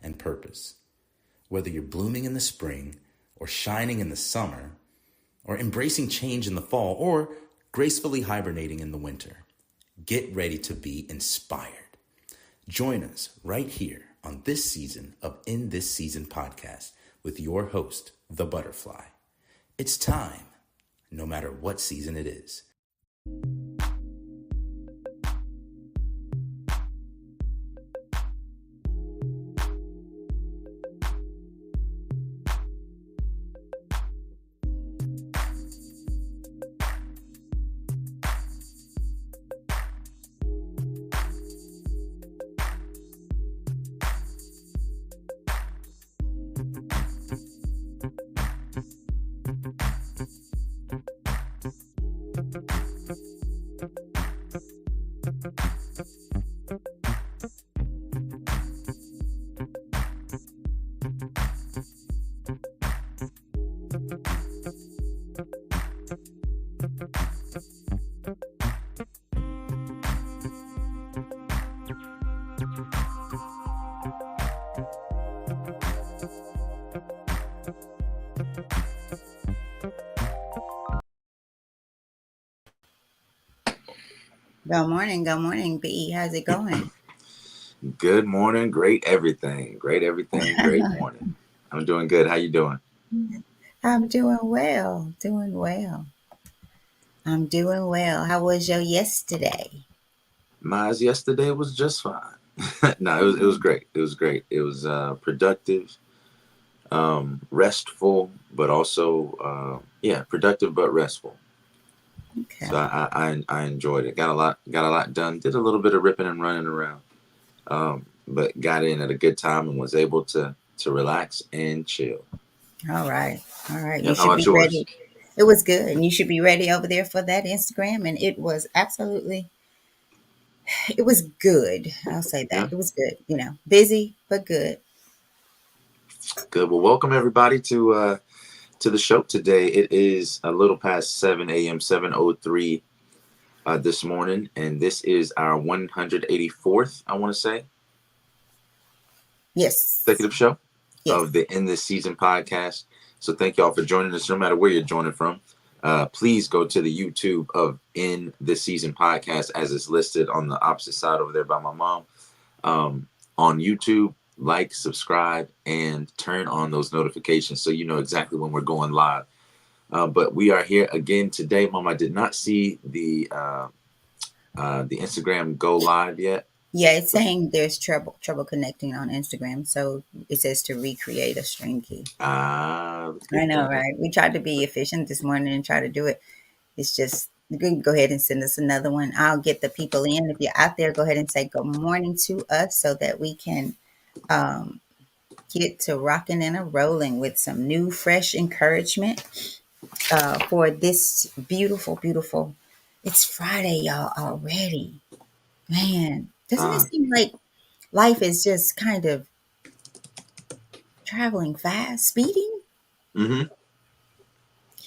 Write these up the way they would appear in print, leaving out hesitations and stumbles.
and purpose. Whether you're blooming in the spring or shining in the summer, or embracing change in the fall, or gracefully hibernating in the winter, get ready to be inspired. Join us right here on this season of In This Season podcast with your host, The Butterfly. It's time, no matter what season it is. Good morning, B. How's it going? Good morning, great everything, great morning. I'm doing good. How you doing? I'm doing well, I'm doing well. How was your yesterday? Mine's yesterday was just fine. No, it was great. It was great. It was productive, restful, but also productive but restful. Okay. So I enjoyed it. Got a lot done. Did a little bit of ripping and running around, but got in at a good time and was able to relax and chill. All right. Yeah, You how should about be yours? ready. It was good. And you should be ready over there for that Instagram. And it was it was good. I'll say that. Yeah, It was good. Busy, but good. good. Well, welcome everybody to the show today. It is a little past 7 a.m., 7:03 this morning, and this is our 184th, I want to say, Yes. consecutive show Yes. of the In This Season podcast. So thank y'all for joining us, no matter where you're joining from. Please go to the YouTube of In This Season podcast, as it's listed on the opposite side over there by my mom. On YouTube, like, subscribe, and turn on those notifications so you know exactly when we're going live. But we are here again today. Mom, I did not see the Instagram go live yet. Yeah, it's saying there's trouble connecting on Instagram. So it says to recreate a stream key. I know, right? We tried to be efficient this morning and try to do it. It's just, you can go ahead and send us another one. I'll get the people in. If you're out there, go ahead and say good morning to us so that we can get to rocking and a rolling with some new, fresh encouragement for this beautiful, beautiful. It's Friday, y'all, already. Man, doesn't it seem like life is just kind of traveling fast, speeding? Mm-hmm.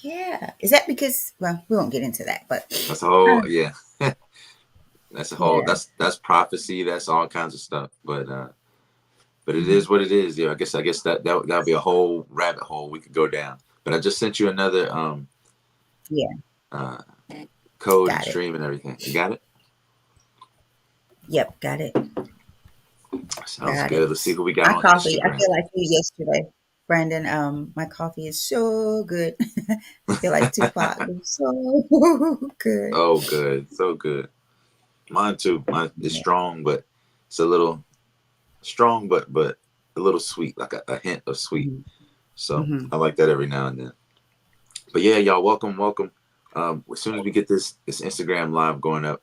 Yeah. Is that because, well, we won't get into that, but that's a whole, yeah. That's a whole, yeah. that's prophecy. That's all kinds of stuff. But it is what it is. Yeah, I guess that'll be a whole rabbit hole we could go down. But I just sent you another code and stream and everything. You got it? Yep, got it. Sounds good. Let's see who we got My on coffee, Instagram. I feel like you yesterday, Brandon. My coffee is so good. I feel like Tupac. It's so good. Oh, good. So good. Mine too. Mine is strong, but it's a little strong, but a little sweet, like a hint of sweet. So I like that every now and then. But yeah, y'all, welcome. As soon as we get this Instagram live going up,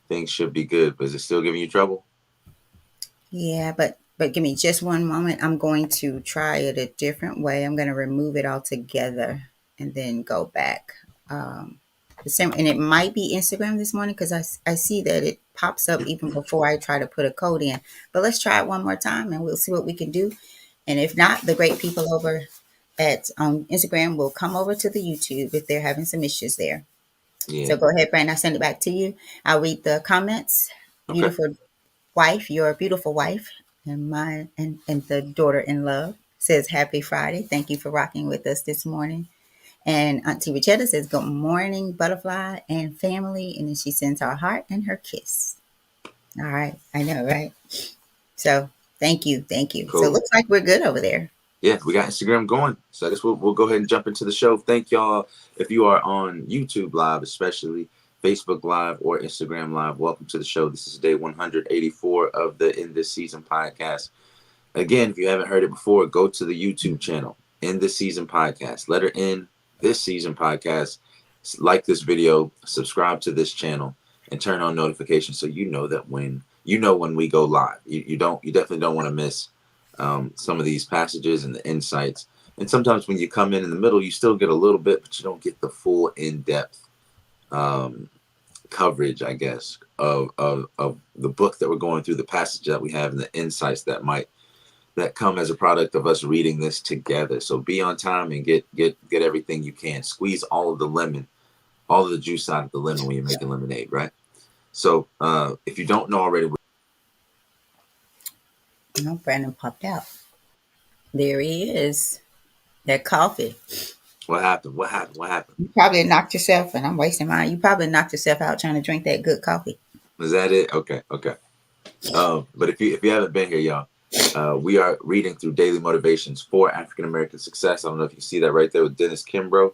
things should be good. But is it still giving you trouble? Yeah, but give me just one moment. I'm going to try it a different way. I'm going to remove it altogether and then go back. The same, and it might be Instagram this morning because I see that it pops up even before I try to put a code in. But let's try it one more time and we'll see what we can do. And if not, the great people over at Instagram will come over to the YouTube if they're having some issues there. Yeah. So go ahead, Brandon. I'll send it back to you. I'll read the comments. Okay. Beautiful wife, your beautiful wife. And and the daughter in love says happy Friday. Thank you for rocking with us this morning. And Auntie Richetta says good morning, butterfly and family. And then she sends her heart and her kiss. All right. I know, right? So thank you. Thank you. So it Cool. looks like we're good over there. Yeah, we got Instagram going. So I guess we'll go ahead and jump into the show. Thank y'all. If you are on YouTube Live, especially Facebook Live or Instagram Live, welcome to the show. This is day 184 of the In This Season podcast. Again, if you haven't heard it before, go to the YouTube channel, In This Season podcast. Letter N, This Season podcast. Like this video, subscribe to this channel, and turn on notifications so you know that when we go live. You definitely don't want to miss some of these passages and the insights. And sometimes when you come in the middle, you still get a little bit, but you don't get the full in-depth coverage, I guess, of the book that we're going through, the passage that we have, and the insights that come as a product of us reading this together. So be on time and get everything you can. Squeeze all of the lemon, all of the juice out of the lemon when you're making lemonade, right? So if you don't know already, No, Brandon popped out. There he is. That coffee. what happened? What happened? What happened? You probably knocked yourself, and I'm wasting mine. You probably knocked yourself out trying to drink that good coffee. Is that it? Okay. But if you haven't been here, y'all, we are reading through Daily Motivations for African American Success. I don't know if you see that right there with Dennis Kimbro.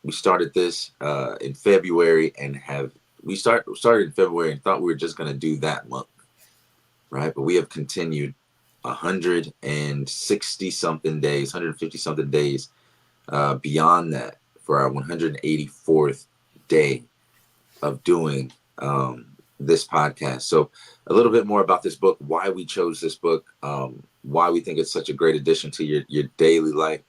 We started this in February we started in February and thought we were just going to do that month, right? But we have continued 160 something days, 150 something days beyond that for our 184th day of doing this podcast. So a little bit more about this book, why we chose this book, why we think it's such a great addition to your daily life.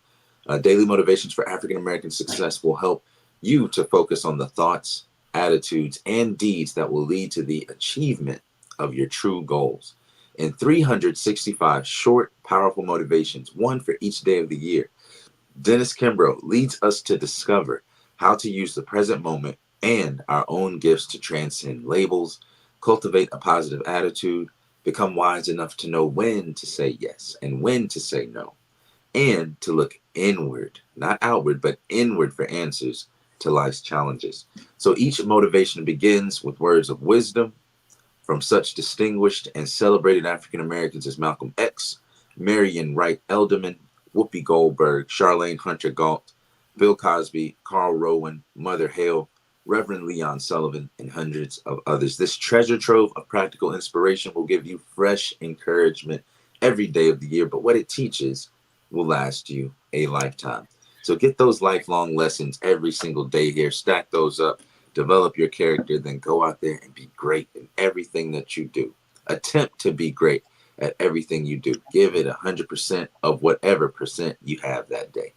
Daily Motivations for African American Success will help you to focus on the thoughts, attitudes, and deeds that will lead to the achievement of your true goals. In 365 short, powerful motivations, one for each day of the year, Dennis Kimbro leads us to discover how to use the present moment and our own gifts to transcend labels, cultivate a positive attitude, become wise enough to know when to say yes and when to say no, and to look inward, not outward, but inward for answers to life's challenges. So each motivation begins with words of wisdom from such distinguished and celebrated African Americans as Malcolm X, Marion Wright Elderman, Whoopi Goldberg, Charlene Hunter Galt, Bill Cosby, Carl Rowan, Mother Hale, Reverend Leon Sullivan, and hundreds of others. This treasure trove of practical inspiration will give you fresh encouragement every day of the year, but what it teaches will last you a lifetime. So get those lifelong lessons every single day here, stack those up, develop your character, then go out there and be great in everything that you do. Attempt to be great at everything you do. Give it 100% of whatever percent you have that day.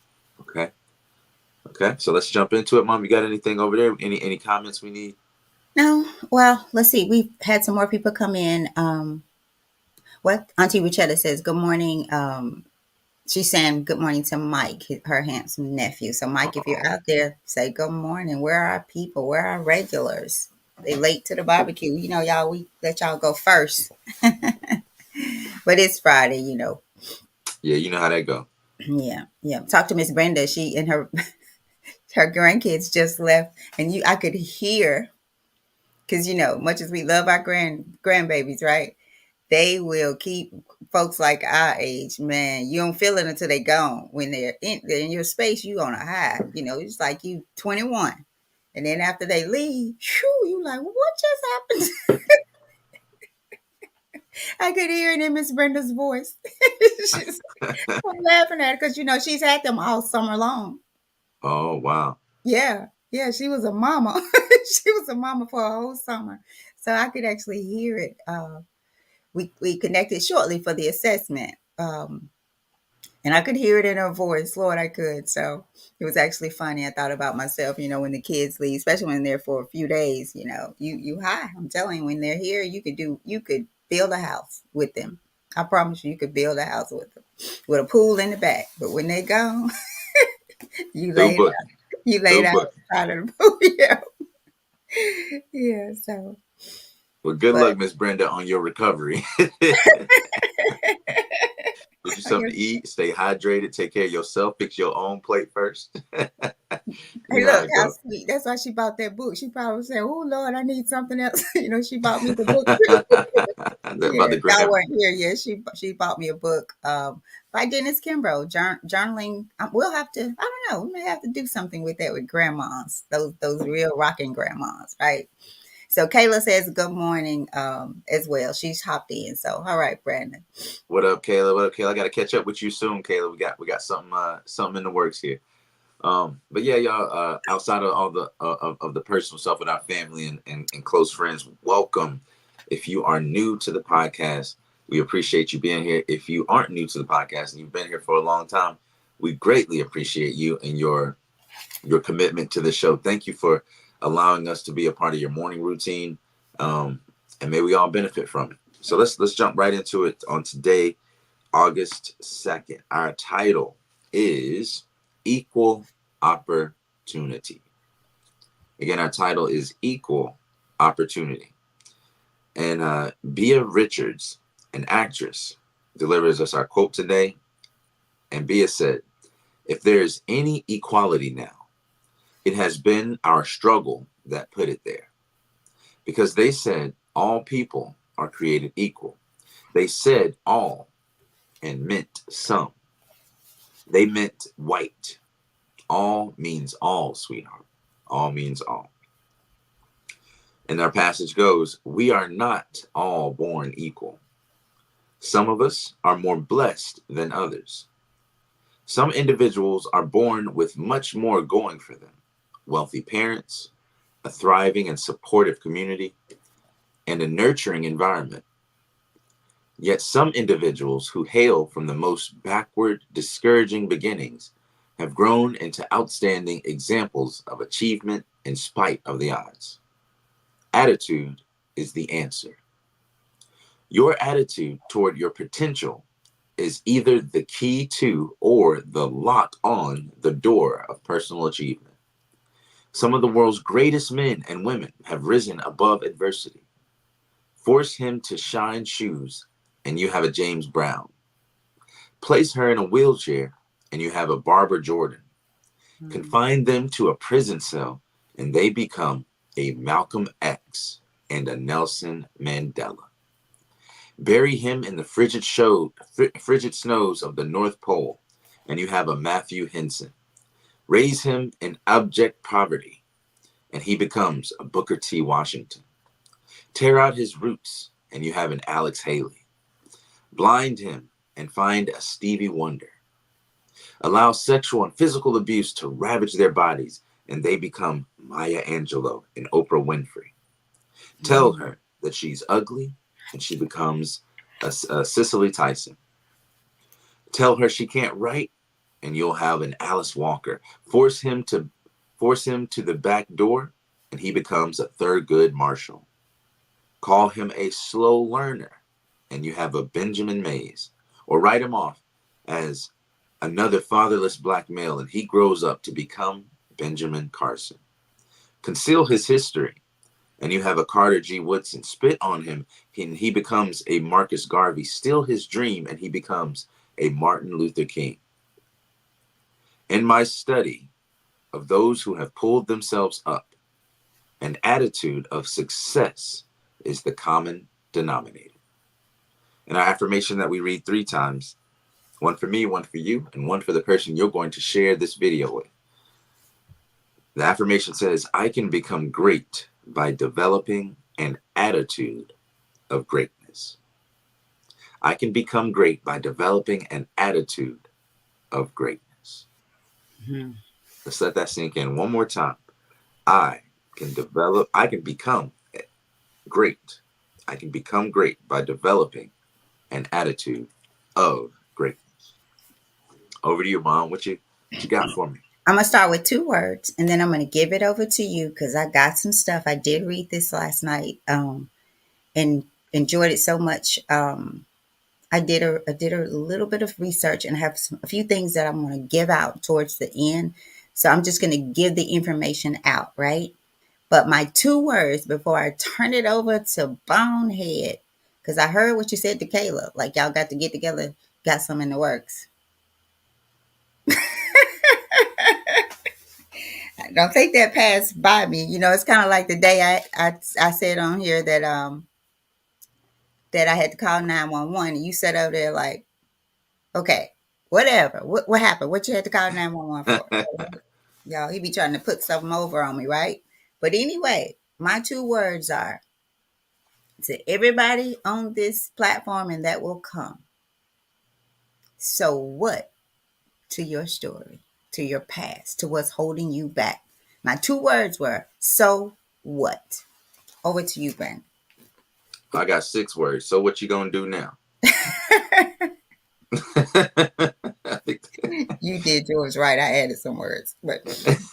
Okay, so let's jump into it. Mom, you got anything over there? Any comments we need? No, well, let's see. We've had some more people come in. What Auntie Richetta says, good morning. She's saying good morning to Mike, her handsome nephew. So, Mike, if you're out there, say good morning. Where are our people? Where are our regulars? They late to the barbecue. You know, y'all, we let y'all go first. But it's Friday, you know. Yeah, you know how that go. Yeah, yeah. Talk to Miss Brenda. She and her grandkids just left, and I could hear, because you know, much as we love our grandbabies, right? They will keep folks like our age, man. You don't feel it until they gone. When they're in your space, you on a high. You know, it's like you 21. And then after they leave, whew, you like, what just happened? I could hear it in Miss Brenda's voice. She's I'm laughing at her because you know she's had them all summer long. Oh, wow. Yeah. Yeah, she was a mama. She was a mama for a whole summer. So I could actually hear it. We connected shortly for the assessment. And I could hear it in her voice. Lord, I could. So it was actually funny. I thought about myself, you know, when the kids leave, especially when they're for a few days, you know, you high. I'm telling you, when they're here, you could build a house with them. I promise you could build a house with them with a pool in the back. But when they're gone, you Two laid book. out. You laid Two out book. out of the pool. Yeah. Yeah. So Well, good But luck, Miss Brenda, on your recovery. Get you something to eat, stay hydrated, take care of yourself, fix your own plate first. You hey, know how look it how goes. sweet. That's why she bought that book. She probably said, "Oh Lord, I need something else." She bought me the book. About Yeah, the y'all grammar. weren't here. Yeah, she bought me a book by Dennis Kimbro, journaling. We'll have to. I don't know. We may have to do something with that with grandmas. Those real rocking grandmas, right? So Kayla says good morning as well. She's hopped in. So all right, Brandon. What up, Kayla? What up, Kayla? I got to catch up with you soon, Kayla. We got something in the works here. But yeah, y'all. Outside of all the of the personal stuff with our family and close friends, welcome. If you are new to the podcast, we appreciate you being here. If you aren't new to the podcast and you've been here for a long time, we greatly appreciate you and your commitment to the show. Thank you for allowing us to be a part of your morning routine, um, and may we all benefit from it. So let's jump right into it on today, August 2nd. Our title is Equal Opportunity. Again, our title is Equal Opportunity. And Bea Richards, an actress, delivers us our quote today. And Bea said, "If there is any equality now, it has been our struggle that put it there. Because they said all people are created equal. They said all and meant some. They meant white. All means all, sweetheart. All means all." And our passage goes, "We are not all born equal. Some of us are more blessed than others. Some individuals are born with much more going for them: wealthy parents, a thriving and supportive community, and a nurturing environment. Yet some individuals who hail from the most backward, discouraging beginnings have grown into outstanding examples of achievement in spite of the odds. Attitude is the answer. Your attitude toward your potential is either the key to or the lock on the door of personal achievement. Some of the world's greatest men and women have risen above adversity. Force him to shine shoes, and you have a James Brown. Place her in a wheelchair, and you have a Barbara Jordan. Mm. Confine them to a prison cell, and they become a Malcolm X and a Nelson Mandela. Bury him in the frigid snows of the North Pole, and you have a Matthew Henson. Raise him in abject poverty, and he becomes a Booker T. Washington. Tear out his roots, and you have an Alex Haley. Blind him, and find a Stevie Wonder. Allow sexual and physical abuse to ravage their bodies, and they become Maya Angelou and Oprah Winfrey. Tell Mm. her that she's ugly, and she becomes a Cicely Tyson. Tell her she can't write, and you'll have an Alice Walker. Force him to the back door, and he becomes a Thurgood Marshall. Call him a slow learner, and you have a Benjamin Mays. Or write him off as another fatherless black male, and he grows up to become Benjamin Carson. Conceal his history, and you have a Carter G. Woodson. Spit on him, and he becomes a Marcus Garvey. Steal his dream, and he becomes a Martin Luther King. In my study of those who have pulled themselves up, an attitude of success is the common denominator." And our affirmation that we read 3 times, one for me, one for you, and one for the person you're going to share this video with. The affirmation says, "I can become great by developing an attitude of greatness." I can become great by developing an attitude of greatness. Mhm. Let's let that sink in one more time. I can become great. I can become great by developing an attitude of greatness. Over to you, Mom. What you got for me? I'm gonna start with 2 words, and then I'm gonna give it over to you because I got some stuff. I did read this last night, and enjoyed it so much. I did a little bit of research and have a few things that I'm going to give out towards the end. So I'm just going to give the information out, right? But my 2 words before I turn it over to Bonehead, because I heard what you said to Caleb. Like y'all got to get together, got some in the works. Don't take that pass by me. You know, it's kind of like the day I said on here that I had to call 911, and you sat over there like, okay, whatever. What happened? What you had to call 911 for? Y'all, he be trying to put something over on me, right? But anyway, my 2 words are to everybody on this platform and that will come. So what to your story, to your past, to what's holding you back? My 2 words were, so what? Over to you, Brandon. I got 6 words. So what you gonna do now? You did yours right. I added some words, but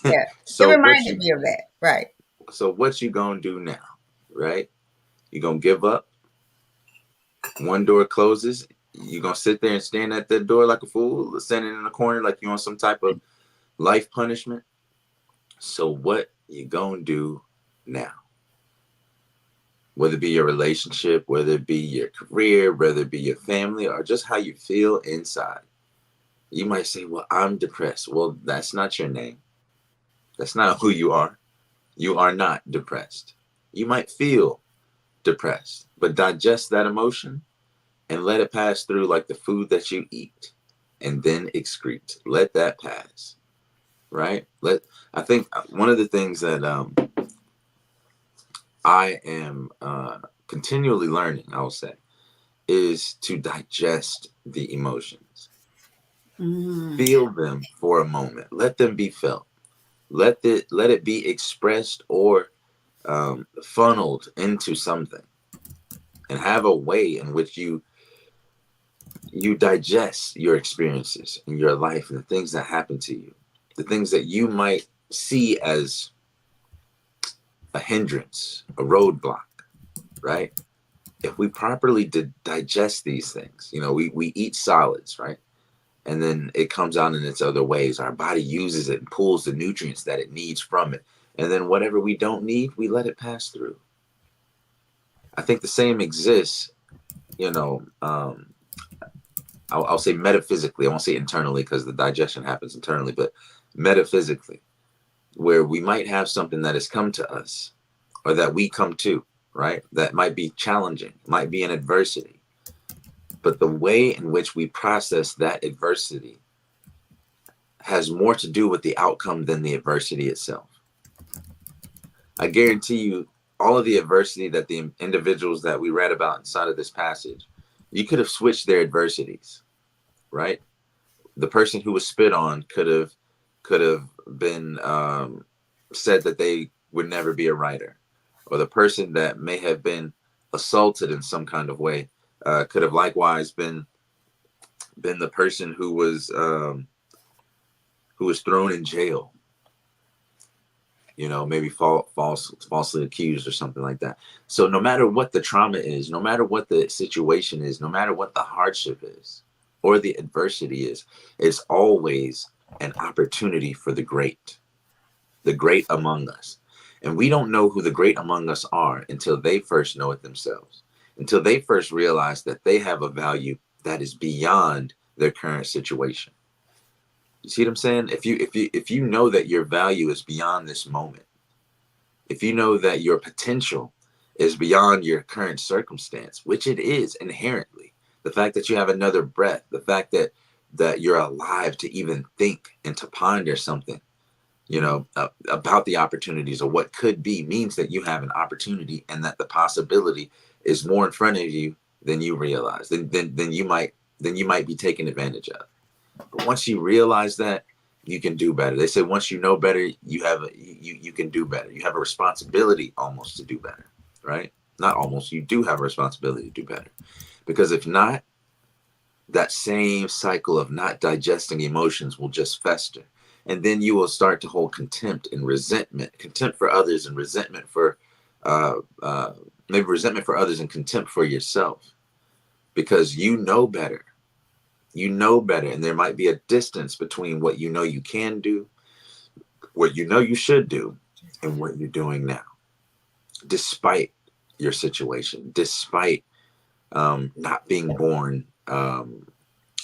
yeah, it So reminded me of that, right? so what you gonna do now? Right? You gonna give up? One door closes. You gonna sit there and stand at that door like a fool, standing in the corner like you on some type of life punishment? So what you gonna do now? Whether it be your relationship, whether it be your career, whether it be your family, or just how you feel inside. You might say, well, I'm depressed. Well, that's not your name. That's not who you are. You are not depressed. You might feel depressed, but digest that emotion and let it pass through like the food that you eat and then excrete. Let that pass. Right? I think one of the things that I am continually learning, I will say, is to digest the emotions. Feel them for a moment. Let them be felt. Let it be expressed or funneled into something, and have a way in which you digest your experiences in your life and the things that happen to you, the things that you might see as a hindrance, a roadblock, right? If we properly digest these things, we eat solids, right? And then it comes out in its other ways. Our body uses it and pulls the nutrients that it needs from it. And then whatever we don't need, we let it pass through. I think the same exists, I'll say metaphysically. I won't say internally because the digestion happens internally, but metaphysically, where we might have something that has come to us or that we come to, right? That might be challenging, might be an adversity. But the way in which we process that adversity has more to do with the outcome than the adversity itself. I guarantee you, all of the adversity that the individuals that we read about inside of this passage, you could have switched their adversities, right? The person who was spit on could have been said that they would never be a writer, or the person that may have been assaulted in some kind of way could have likewise been the person who was thrown in jail. Maybe falsely accused or something like that. So no matter what the trauma is, no matter what the situation is, no matter what the hardship is or the adversity is, it's always an opportunity for the great among us. And we don't know who the great among us are until they first know it themselves, until they first realize that they have a value that is beyond their current situation. You see what I'm saying? If you know that your value is beyond this moment, if you know that your potential is beyond your current circumstance, which it is inherently, the fact that you have another breath, the fact that you're alive to even think and to ponder something, about the opportunities or what could be, means that you have an opportunity and that the possibility is more in front of you than you realize, than you might be taken advantage of. But once you realize that, you can do better. They say once you know better, you can do better. You have a responsibility almost to do better, right? Not almost. You do have a responsibility to do better, because if not, that same cycle of not digesting emotions will just fester, and then you will start to hold contempt and contempt for others, and resentment for maybe resentment for others and contempt for yourself, because you know better. And there might be a distance between what you know you can do, what you know you should do, in what you're doing now, despite your situation, despite not being born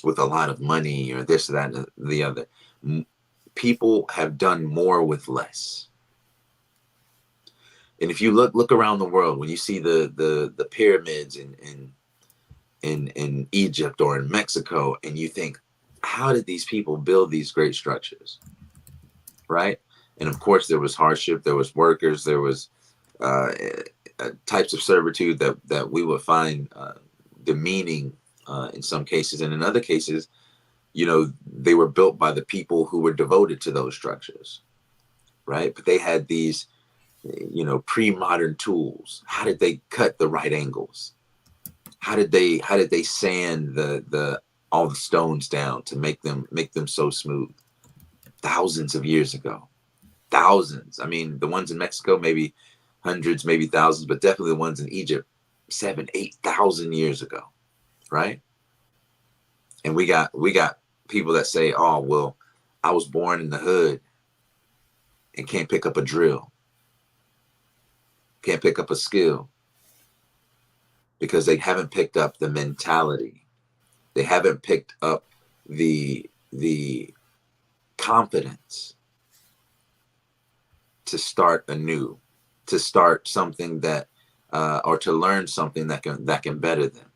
with a lot of money or this, that, and the other. People have done more with less. And if you look around the world, when you see the pyramids in Egypt or in Mexico, and you think, how did these people build these great structures, right? And of course, there was hardship, there was workers, there was types of servitude that we would find demeaning in some cases, and in other cases, they were built by the people who were devoted to those structures, right? But they had these, pre-modern tools. How did they cut the right angles? How did they sand the all the stones down to make them so smooth? Thousands of years ago. Thousands. I mean, the ones in Mexico, maybe hundreds, maybe thousands, but definitely the ones in Egypt, 7,000-8,000 years ago, right? And we got people that say, oh, well, I was born in the hood and can't pick up a drill, can't pick up a skill, because they haven't picked up the mentality. They haven't picked up the confidence to start anew, to start something that, or to learn something that can better them.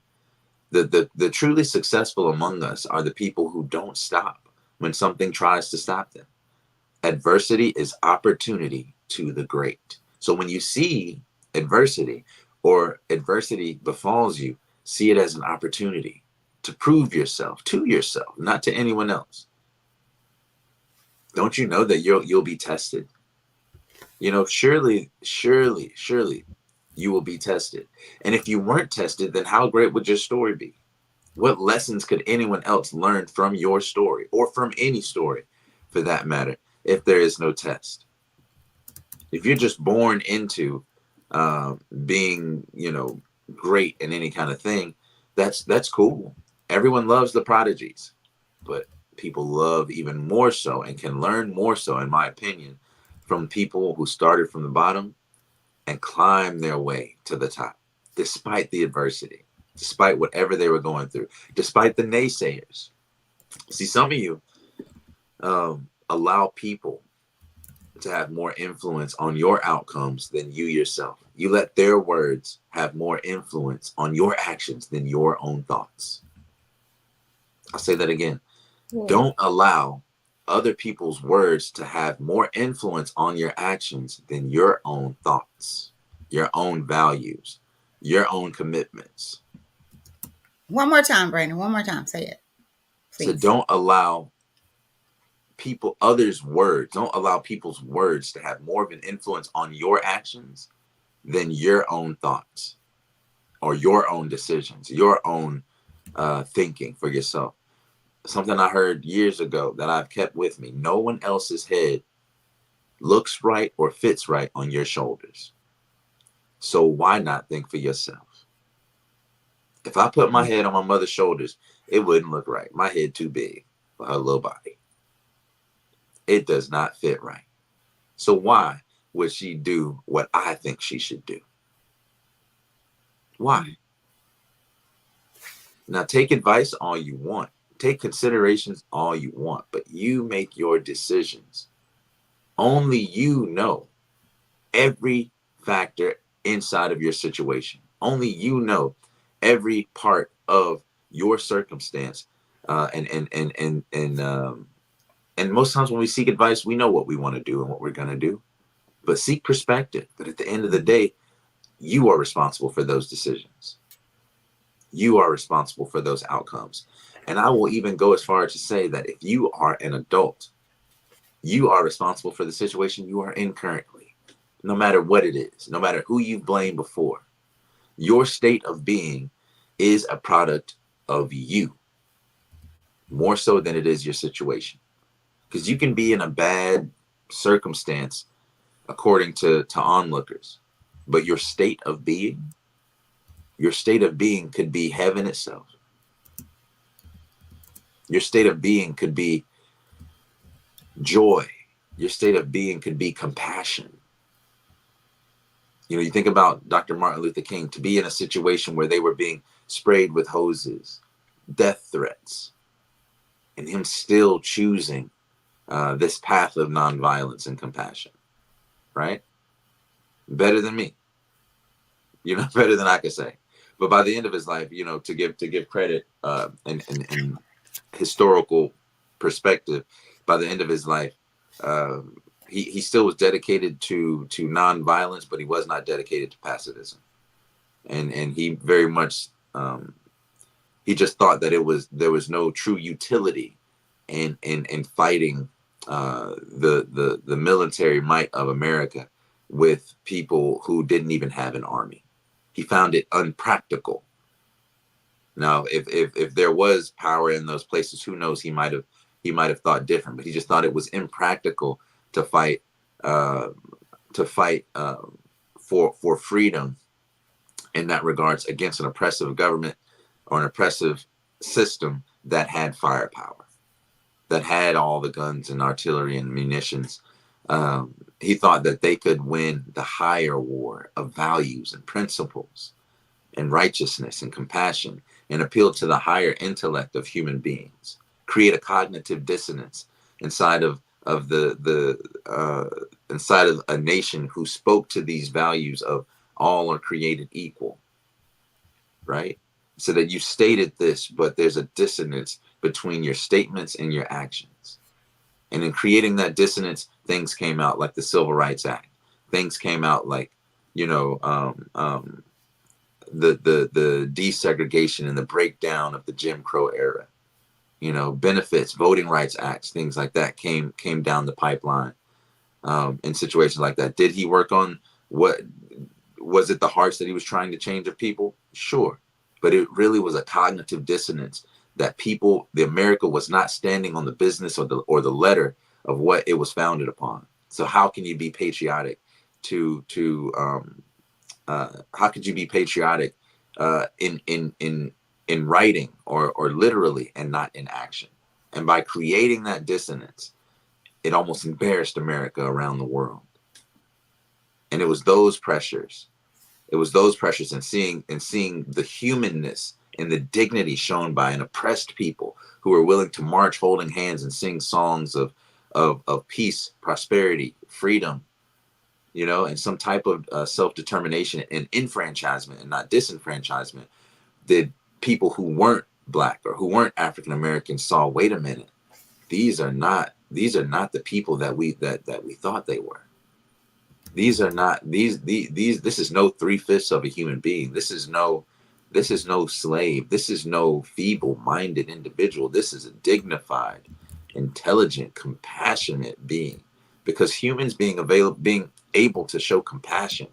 The truly successful among us are the people who don't stop when something tries to stop them. Adversity is opportunity to the great. So when you see adversity or adversity befalls you, see it as an opportunity to prove yourself to yourself, not to anyone else. Don't you know that you'll be tested? Surely you will be tested. And if you weren't tested, then how great would your story be? What lessons could anyone else learn from your story, or from any story for that matter, if there is no test? If you're just born into being, great in any kind of thing, that's cool. Everyone loves the prodigies, but people love even more so, and can learn more so, in my opinion, from people who started from the bottom and climbed their way to the top, despite the adversity, despite whatever they were going through, despite the naysayers. See, some of you allow people to have more influence on your outcomes than you yourself. You let their words have more influence on your actions than your own thoughts. I'll say that again. Yeah. Don't allow other people's words to have more influence on your actions than your own thoughts, your own values, your own commitments. One more time, Brandon. One more time. Say it, please. So don't allow others' words. Don't allow people's words to have more of an influence on your actions than your own thoughts or your own decisions, your own thinking for yourself. Something I heard years ago that I've kept with me: no one else's head looks right or fits right on your shoulders. So why not think for yourself? If I put my head on my mother's shoulders, it wouldn't look right. My head too big for her little body. It does not fit right. So why would she do what I think she should do? Why? Now, take advice all you want. Take considerations all you want, but you make your decisions. Only you know every factor inside of your situation. Only you know every part of your circumstance. And most times when we seek advice, we know what we want to do and what we're going to do. But seek perspective. But at the end of the day, you are responsible for those decisions. You are responsible for those outcomes. And I will even go as far as to say that if you are an adult, you are responsible for the situation you are in currently, no matter what it is, no matter who you've blamed before. Your state of being is a product of you, more so than it is your situation. Because you can be in a bad circumstance according to onlookers, but your state of being could be heaven itself. Your state of being could be joy. Your state of being could be compassion. You know, you think about Dr. Martin Luther King, to be in a situation where they were being sprayed with hoses, death threats, and him still choosing this path of nonviolence and compassion, right? Better than me, you know, better than I could say. But by the end of his life, you know, to give credit and historical perspective, by the end of his life, uh, he still was dedicated to nonviolence, but he was not dedicated to pacifism, and he very much he just thought that there was no true utility in fighting the military might of America with people who didn't even have an army. He found it unpractical. Now, if there was power in those places, who knows? He might have thought different, but he just thought it was impractical to fight uh, for freedom in that regards against an oppressive government or an oppressive system that had firepower, that had all the guns and artillery and munitions. He thought that they could win the higher war of values and principles and righteousness and compassion, and appeal to the higher intellect of human beings, create a cognitive dissonance inside of inside of a nation who spoke to these values of all are created equal, right? So that you stated this, but there's a dissonance between your statements and your actions. And in creating that dissonance, things came out like the Civil Rights Act. Things came out like, you know, the desegregation and the breakdown of the Jim Crow era. You know, benefits, voting rights acts, things like that came down the pipeline in situations like that. Did he work on what was it the hearts that he was trying to change of people? Sure. But it really was a cognitive dissonance that people, the America was not standing on the business or the letter of what it was founded upon. So how can you be patriotic how could you be patriotic in writing or literally and not in action? And by creating that dissonance, it almost embarrassed America around the world. And it was those pressures. It was those pressures and seeing the humanness and the dignity shown by an oppressed people who were willing to march holding hands and sing songs of peace, prosperity, freedom, you know, and some type of self-determination and enfranchisement and not disenfranchisement. Did people who weren't Black or who weren't African American saw, wait a minute, these are not the people that we thought they were. These are not these this is no 3/5 of a human being. This is no slave. This is no feeble-minded individual. This is a dignified, intelligent, compassionate being. Because humans being able to show compassion,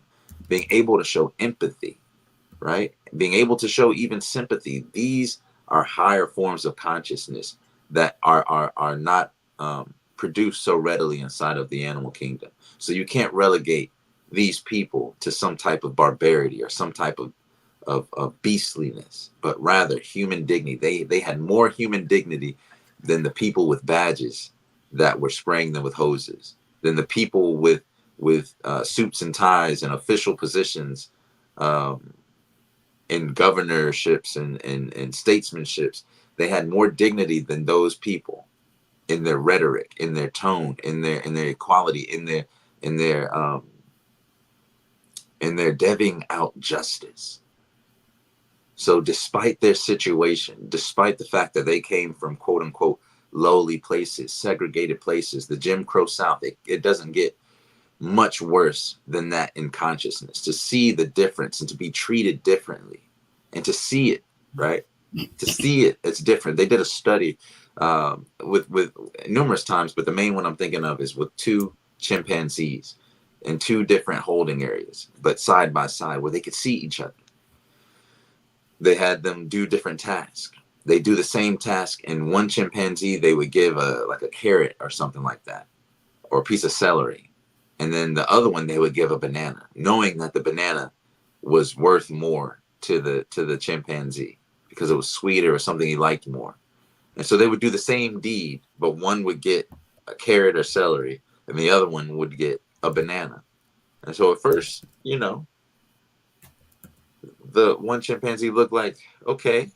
being able to show empathy, right? Being able to show even sympathy. These are higher forms of consciousness that are not produced so readily inside of the animal kingdom. So you can't relegate these people to some type of barbarity or some type of beastliness, but rather human dignity. They had more human dignity than the people with badges that were spraying them with hoses, than the people with suits and ties and official positions in governorships and statesmanships. They had more dignity than those people in their rhetoric, in their tone, in their equality, in their deving out justice. So despite their situation, despite the fact that they came from quote unquote lowly places, segregated places, the Jim Crow South, it doesn't get much worse than that in consciousness. To see the difference and to be treated differently and to see it, right? To see it, it's different. They did a study with numerous times, but the main one I'm thinking of is with two chimpanzees in two different holding areas, but side by side where they could see each other. They had them do different tasks. They do the same task, and one chimpanzee, they would give a carrot or something like that, or a piece of celery. And then the other one, they would give a banana, knowing that the banana was worth more to the chimpanzee because it was sweeter or something he liked more. And so they would do the same deed, but one would get a carrot or celery and the other one would get a banana. And so at first, you know, the one chimpanzee looked like, okay,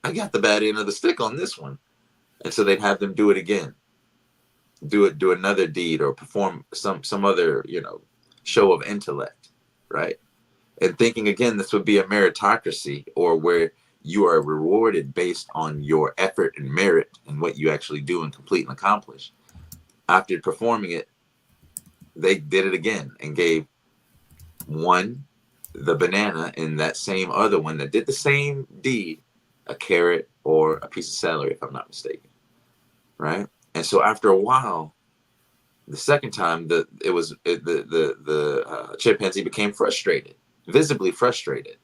I got the bad end of the stick on this one. And so they'd have them do it again, do another deed or perform some other, you know, show of intellect, right? And thinking again, this would be a meritocracy, or where you are rewarded based on your effort and merit and what you actually do and complete and accomplish. After performing it, they did it again and gave one the banana and that same other one that did the same deed a carrot or a piece of celery, if I'm not mistaken, right? And so after a while, the second time, the chimpanzee became frustrated, visibly frustrated.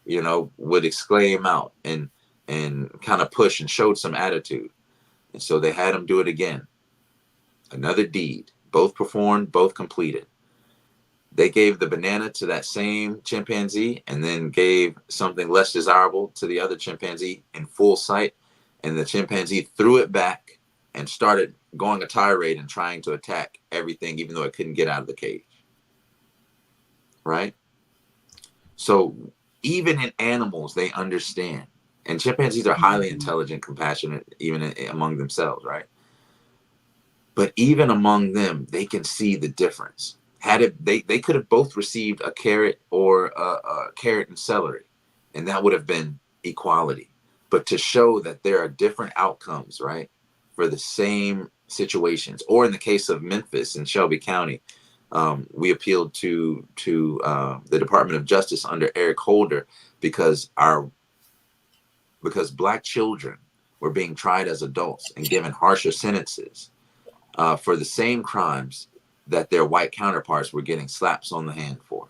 You know, would exclaim out and kind of push and showed some attitude. And so they had him do it again. Another deed, both performed, both completed. They gave the banana to that same chimpanzee and then gave something less desirable to the other chimpanzee in full sight. And the chimpanzee threw it back and started going a tirade and trying to attack everything, even though it couldn't get out of the cage. Right? So even in animals, they understand. And chimpanzees are highly intelligent, compassionate, even among themselves, right? But even among them, they can see the difference. Had it, they could have both received a carrot or a carrot and celery, and that would have been equality. But to show that there are different outcomes, right, for the same situations, or in the case of Memphis and Shelby County, we appealed to the Department of Justice under Eric Holder because Black children were being tried as adults and given harsher sentences for the same crimes that their white counterparts were getting slaps on the hand for.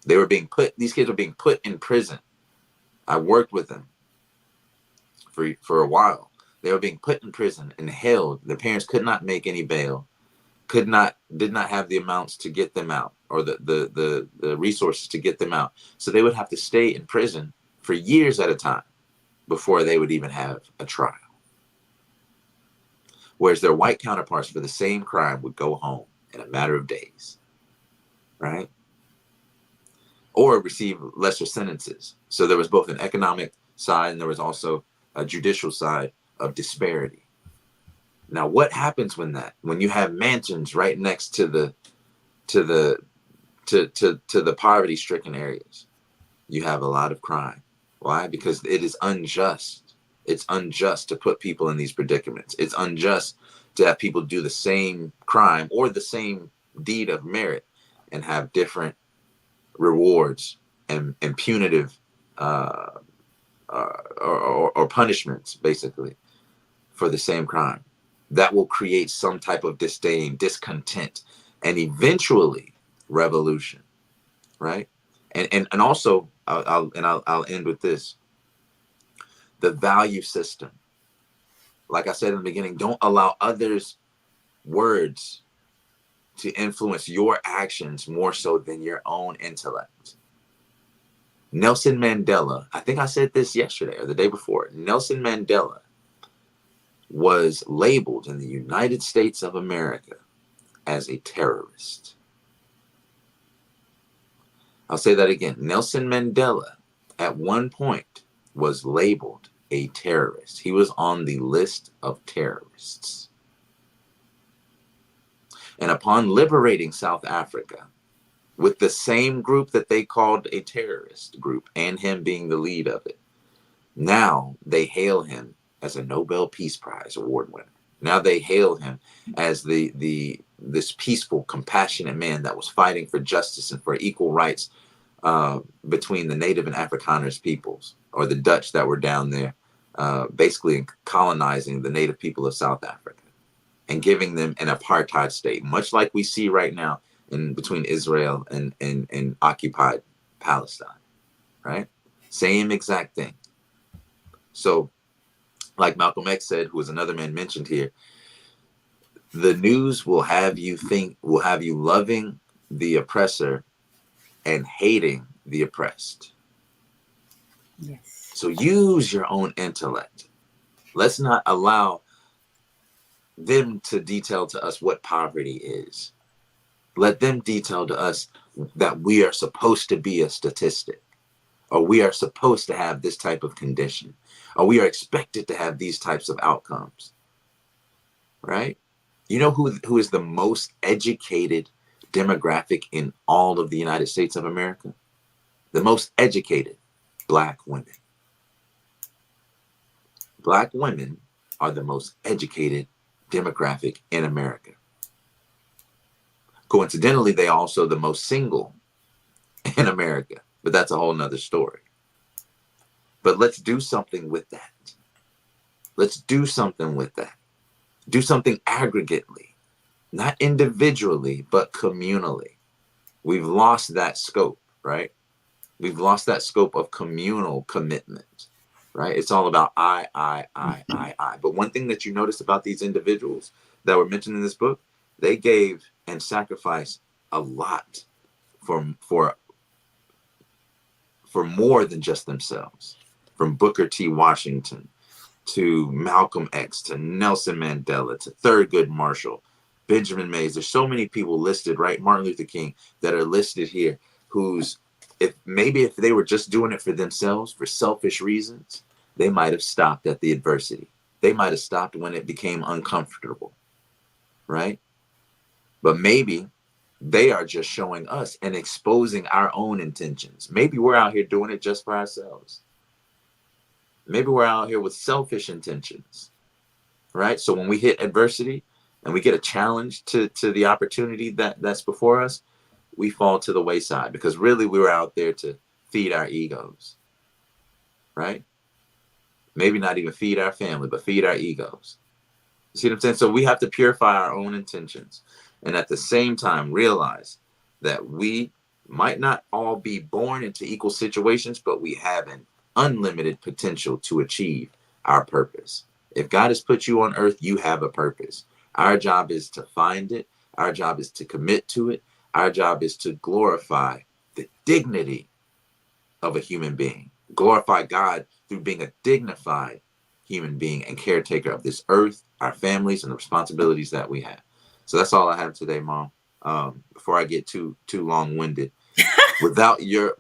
These kids were being put in prison. I worked with them for a while. They were being put in prison and held. The parents could not make any bail, did not have the amounts to get them out, or the resources to get them out. So they would have to stay in prison for years at a time before they would even have a trial. Whereas their white counterparts for the same crime would go home in a matter of days, right? Or receive lesser sentences. So there was both an economic side and there was also a judicial side of disparity. Now, what happens when you have mansions right next to the poverty-stricken areas? You have a lot of crime. Why? Because it is unjust. It's unjust to put people in these predicaments. It's unjust to have people do the same crime or the same deed of merit and have different rewards and punitive or punishments, basically, for the same crime. That will create some type of disdain, discontent, and eventually revolution, right? And also, I'll end with this. The value system. Like I said in the beginning, don't allow others' words to influence your actions more so than your own intellect. Nelson Mandela, I think I said this yesterday or the day before. Nelson Mandela was labeled in the United States of America as a terrorist. I'll say that again. Nelson Mandela at one point was labeled a terrorist. He was on the list of terrorists. And upon liberating South Africa with the same group that they called a terrorist group and him being the lead of it, now they hail him as a Nobel Peace Prize award winner. Now they hail him as this peaceful, compassionate man that was fighting for justice and for equal rights between the Native and Afrikaners peoples, or the Dutch that were down there, basically colonizing the Native people of South Africa and giving them an apartheid state, much like we see right now in between Israel and occupied Palestine, right? Same exact thing. So, like Malcolm X said, who was another man mentioned here, the news will have you loving the oppressor and hating the oppressed. Yes. So use your own intellect. Let's not allow them to detail to us what poverty is. Let them detail to us that we are supposed to be a statistic, or we are supposed to have this type of condition, or we are expected to have these types of outcomes, right? You know who is the most educated demographic in all of the United States of America? The most educated, Black women. Black women are the most educated demographic in America. Coincidentally, they are also the most single in America, but that's a whole nother story. But let's do something with that. Let's do something with that. Do something aggregately, not individually, but communally. We've lost that scope, right? We've lost that scope of communal commitment, right? It's all about I. But one thing that you notice about these individuals that were mentioned in this book, they gave and sacrificed a lot for more than just themselves. From Booker T. Washington to Malcolm X to Nelson Mandela to Thurgood Marshall, Benjamin Mays. There's so many people listed, right? Martin Luther King, that are listed here, who's, if they were just doing it for themselves, for selfish reasons, they might have stopped at the adversity. They might have stopped when it became uncomfortable, right? But maybe they are just showing us and exposing our own intentions. Maybe we're out here doing it just for ourselves. Maybe we're out here with selfish intentions, right? So when we hit adversity and we get a challenge to the opportunity that's before us, we fall to the wayside because really we were out there to feed our egos, right? Maybe not even feed our family, but feed our egos. You see what I'm saying? So we have to purify our own intentions and at the same time realize that we might not all be born into equal situations, but we have an unlimited potential to achieve our purpose. If God has put you on earth, you have a purpose. Our job is to find it. Our job is to commit to it. Our job is to glorify the dignity of a human being. Glorify God through being a dignified human being and caretaker of this earth, our families, and the responsibilities that we have. So that's all I have today, Mom. Before I get too long-winded, without your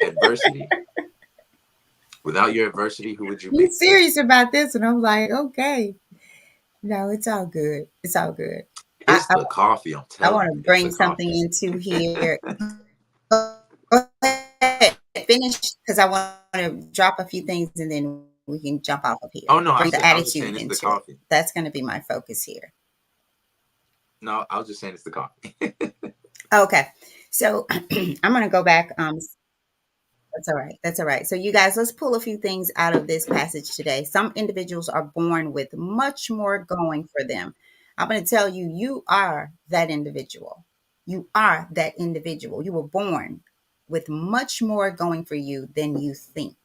adversity, who would you You be? serious about this? And I'm like, okay. No, it's all good. It's all good. I, It's the coffee, I'm I telling want to you. It's bring the something coffee. into here. Go ahead, finish because I want to drop a few things and then we can jump off of here. Oh no, Bring the I was just saying attitude it's the into it. coffee. That's going to be my focus here. No, I was just saying it's the coffee. Okay, so I'm going to go back. That's all right. That's all right. So, you guys, let's pull a few things out of this passage today. Some individuals are born with much more going for them. I'm going to tell you, you are that individual. You are that individual. You were born with much more going for you than you think,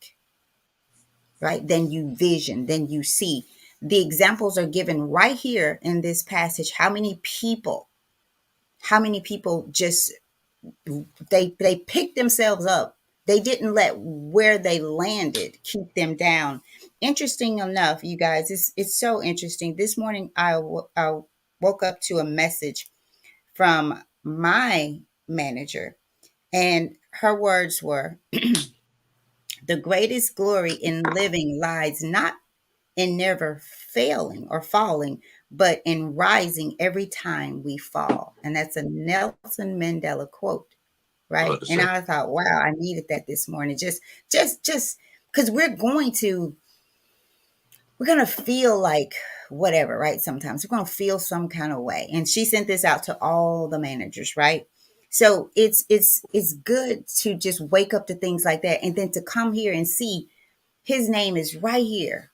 right? Than you vision, than you see. The examples are given right here in this passage. How many people just they picked themselves up. They didn't let where they landed keep them down. Interesting enough, you guys, it's so interesting. This morning I woke up to a message from my manager, and her words were, the greatest glory in living lies not in never failing or falling, but in rising every time we fall. And that's a Nelson Mandela quote, right? And 100%. I thought, wow, I needed that this morning. Just because we're gonna feel like whatever, right? Sometimes we're gonna feel some kind of way. And she sent this out to all the managers, right? So it's good to just wake up to things like that, and then to come here and see his name is right here,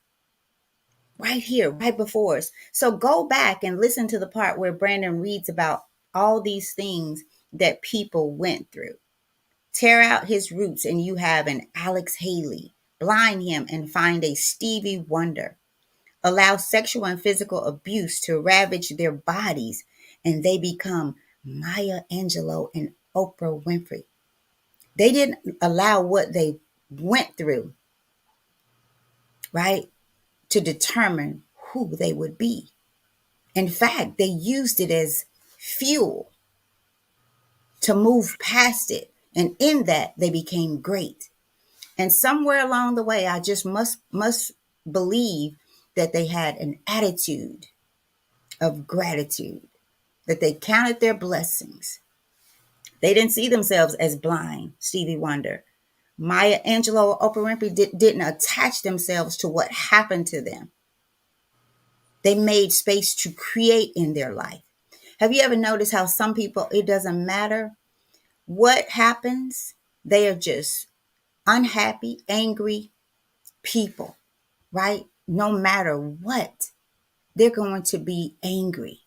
right before us. So go back and listen to the part where Brandon reads about all these things that people went through. Tear out his roots and you have an Alex Haley. Blind him and find a Stevie Wonder. Allow sexual and physical abuse to ravage their bodies and they become Maya Angelou and Oprah Winfrey. They didn't allow what they went through, right, to determine who they would be. In fact, they used it as fuel, to move past it. And in that, they became great. And somewhere along the way, I just must believe that they had an attitude of gratitude, that they counted their blessings. They didn't see themselves as blind, Stevie Wonder. Maya Angelou, Oprah Winfrey didn't attach themselves to what happened to them. They made space to create in their life. Have you ever noticed how some people, it doesn't matter what happens, they are just unhappy, angry people, right? No matter what, they're going to be angry,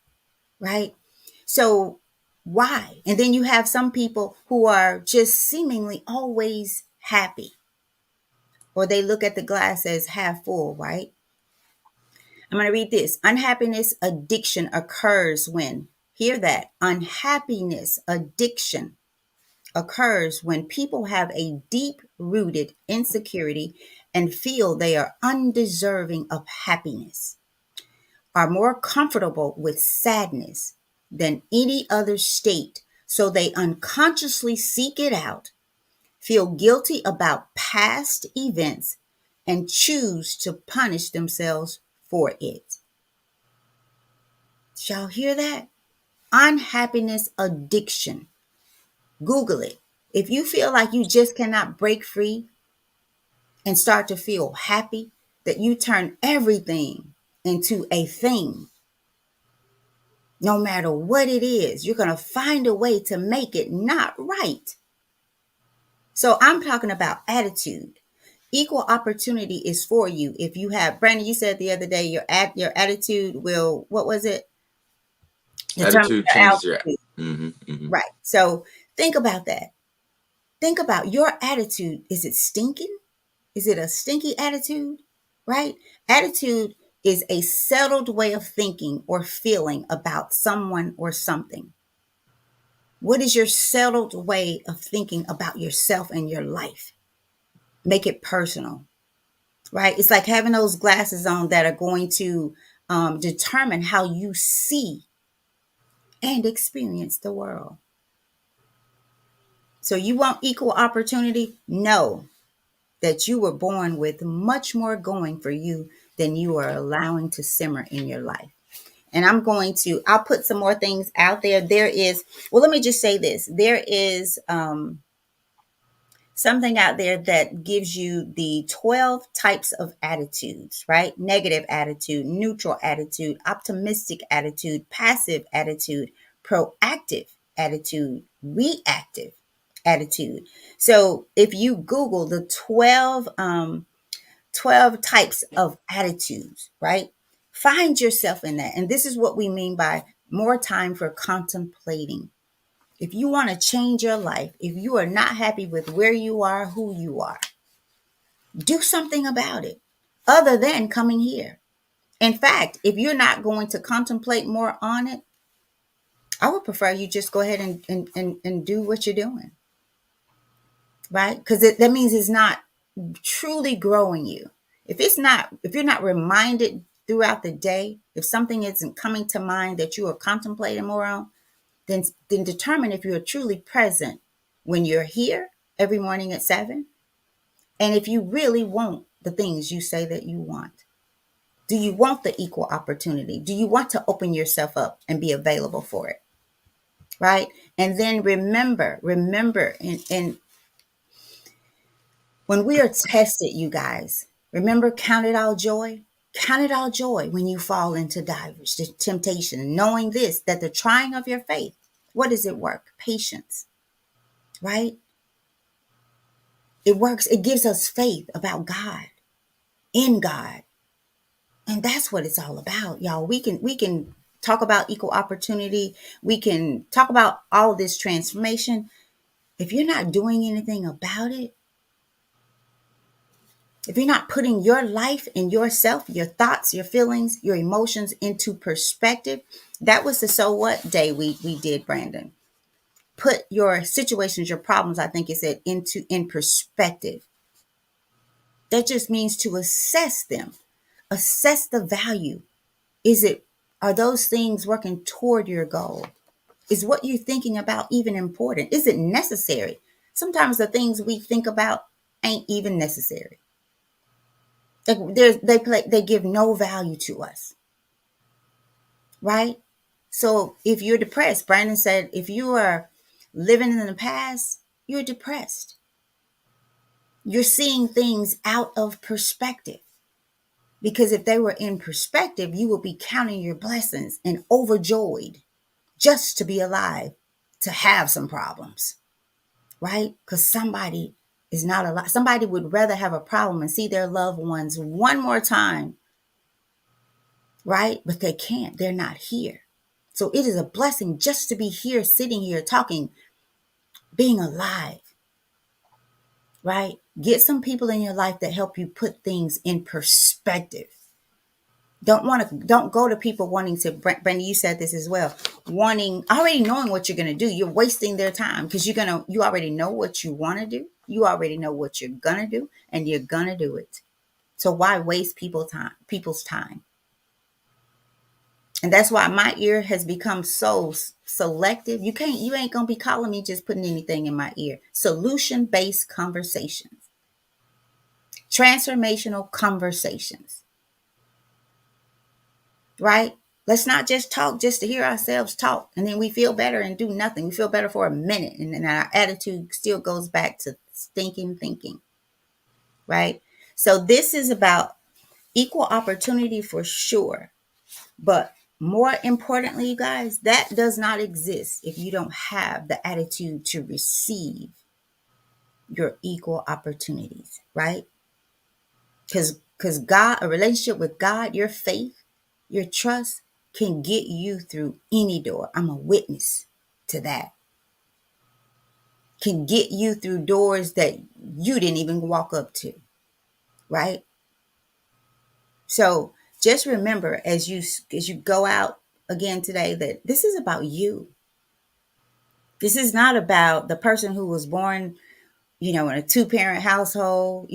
right? So why? And then you have some people who are just seemingly always happy, or they look at the glass as half full, right? I'm going to read this. Unhappiness addiction occurs when, hear that, unhappiness addiction occurs when people have a deep rooted insecurity and feel they are undeserving of happiness, are more comfortable with sadness than any other state. So they unconsciously seek it out, feel guilty about past events, and choose to punish themselves for it. Did y'all hear that? Unhappiness addiction. Google it. If you feel like you just cannot break free and start to feel happy, that you turn everything into a thing, no matter what it is, you're going to find a way to make it not right. So I'm talking about attitude. Equal opportunity is for you. If you have, Brandon, you said the other day, your attitude will, what was it? Determine Attitude your changes your. altitude. Mm-hmm. Right. So think about that. Think about your attitude. Is it stinking? Is it a stinky attitude? Right? Attitude is a settled way of thinking or feeling about someone or something. What is your settled way of thinking about yourself and your life? Make it personal, right? It's like having those glasses on that are going to determine how you see and experience the world. So you want equal opportunity? Know that you were born with much more going for you than you are allowing to simmer in your life. And I'll put some more things out there. Let me just say this. There is something out there that gives you the 12 types of attitudes, right? Negative attitude, neutral attitude, optimistic attitude, passive attitude, proactive attitude, reactive attitude. So if you Google the 12 types of attitudes, right? Find yourself in that. And this is what we mean by more time for contemplating. If you want to change your life, if you are not happy with where you are, who you are, do something about it other than coming here. In fact, if you're not going to contemplate more on it, I would prefer you just go ahead and do what you're doing, right? Because that means it's not truly growing you. If you're not reminded throughout the day, if something isn't coming to mind that you are contemplating more on, then determine if you are truly present when you're here every morning at 7, and if you really want the things you say that you want. Do you want the equal opportunity? Do you want to open yourself up and be available for it? Right? And then remember, and when we are tested, you guys, remember, count it all joy. Count it all joy when you fall into divers, the temptation, knowing this, that the trying of your faith, what does it work? Patience, right? It works. It gives us faith about God, in God. And that's what it's all about, y'all. We can talk about equal opportunity. We can talk about all of this transformation. If you're not doing anything about it, if you're not putting your life and yourself, your thoughts, your feelings, your emotions into perspective, that was the so what day we did, Brandon. Put your situations, your problems, I think it said, in perspective. That just means to assess them, assess the value. Are those things working toward your goal? Is what you're thinking about even important? Is it necessary? Sometimes the things we think about ain't even necessary. They give no value to us, right? So if you're depressed, Brandon said, if you are living in the past, you're depressed. You're seeing things out of perspective. Because if they were in perspective, you would be counting your blessings and overjoyed just to be alive, to have some problems, right? Because somebody is not alive. Somebody would rather have a problem and see their loved ones one more time, right? But they can't. They're not here. So it is a blessing just to be here, sitting here, talking, being alive, right? Get some people in your life that help you put things in perspective. Don't go to people wanting to, Brandy, you said this as well, wanting, already knowing what you're going to do. You're wasting their time because you already know what you want to do. You already know what you're going to do, and you're going to do it. So why waste people's time? And that's why my ear has become so selective. You ain't going to be calling me just putting anything in my ear. Solution-based conversations, transformational conversations, right? Let's not just talk just to hear ourselves talk, and then we feel better and do nothing. We feel better for a minute, and then our attitude still goes back to stinking thinking, right? So this is about equal opportunity for sure. But more importantly, you guys, that does not exist if you don't have the attitude to receive your equal opportunities, right? Because God, a relationship with God, your faith, your trust can get you through any door. I'm a witness to that. Can get you through doors that you didn't even walk up to, right? So just remember as you go out again today that this is about you. This is not about the person who was born, in a two-parent household,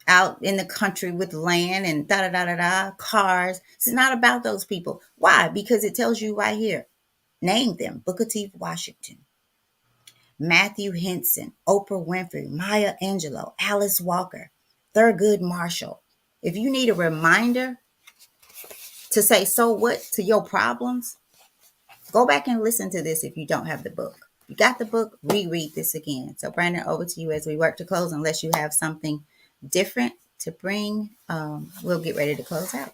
out in the country with land and da da da da da cars. It's not about those people. Why? Because it tells you right here. Name them: Booker T. Washington, Matthew Henson, Oprah Winfrey, Maya Angelou, Alice Walker, Thurgood Marshall. If you need a reminder to say so what to your problems, go back and listen to this if you don't have the book. If you got the book, reread this again. So Brandon, over to you as we work to close, unless you have something different to bring. We'll get ready to close out.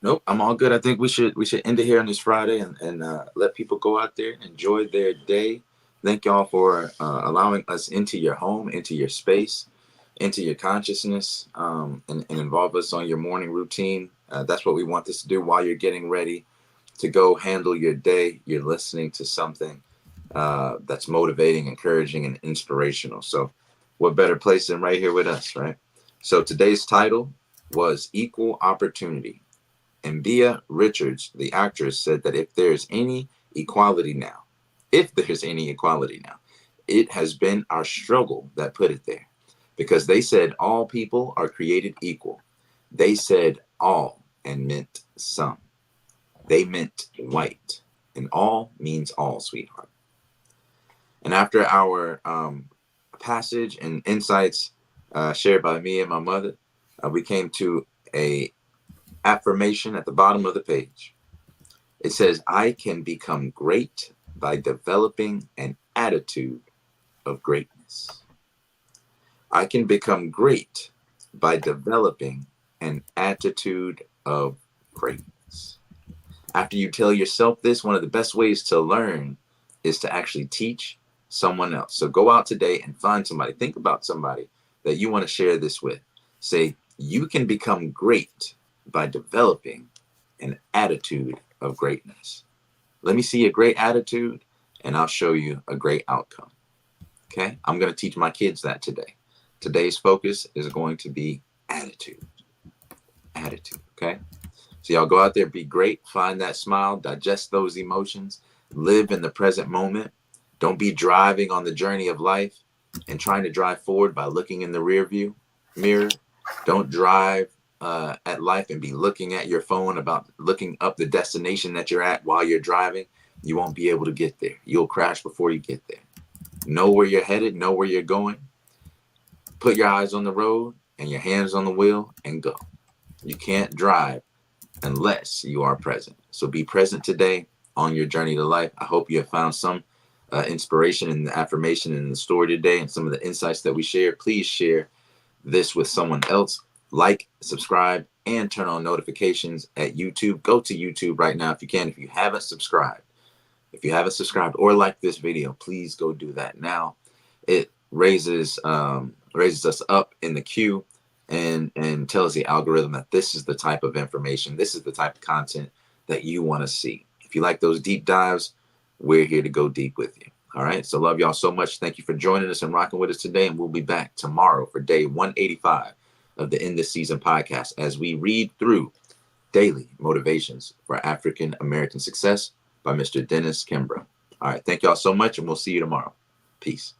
Nope, I'm all good. I think we should end it here on this Friday and let people go out there, enjoy their day. Thank y'all for allowing us into your home, into your space, into your consciousness, and involve us on your morning routine. That's what we want this to do while you're getting ready to go handle your day. You're listening to something that's motivating, encouraging, and inspirational. So what better place than right here with us, right? So today's title was Equal Opportunity. And Bea Richards, the actress, said that if there's any equality now, it has been our struggle that put it there. Because they said all people are created equal. They said all and meant some. They meant white. And all means all, sweetheart. And after our passage and insights shared by me and my mother, we came to a affirmation at the bottom of the page. It says, I can become great by developing an attitude of greatness. I can become great by developing an attitude of greatness. After you tell yourself this, one of the best ways to learn is to actually teach someone else. So go out today and find somebody. Think about somebody that you want to share this with. Say, you can become great by developing an attitude of greatness. Let me see a great attitude and I'll show you a great outcome. Okay? I'm going to teach my kids that today. Today's focus is going to be attitude. Attitude, okay? So y'all go out there, be great, find that smile, digest those emotions, live in the present moment. Don't be driving on the journey of life and trying to drive forward by looking in the rear view mirror. Don't drive at life and be looking at your phone about looking up the destination that you're at while you're driving. you won't be able to get there. You'll crash before you get there. Know where you're headed, know where you're going. Put your eyes on the road and your hands on the wheel and go. You can't drive unless you are present. So be present today on your journey to life. I hope you have found some inspiration in the affirmation in the story today and some of the insights that we shared. Please share this with someone else. Like, subscribe, and turn on notifications at YouTube. Go to YouTube right now if you can. If you haven't subscribed or liked this video, please go do that now. It raises us up in the queue and tells the algorithm that this is the type of information, this is the type of content that you want to see. If you like those deep dives, we're here to go deep with you. All right. So love y'all so much. Thank you for joining us and rocking with us today. And we'll be back tomorrow for day 185 of the In This Season podcast as we read through Daily Motivations for African American Success by Mr. Dennis Kimbro. All right. Thank y'all so much, and we'll see you tomorrow. Peace.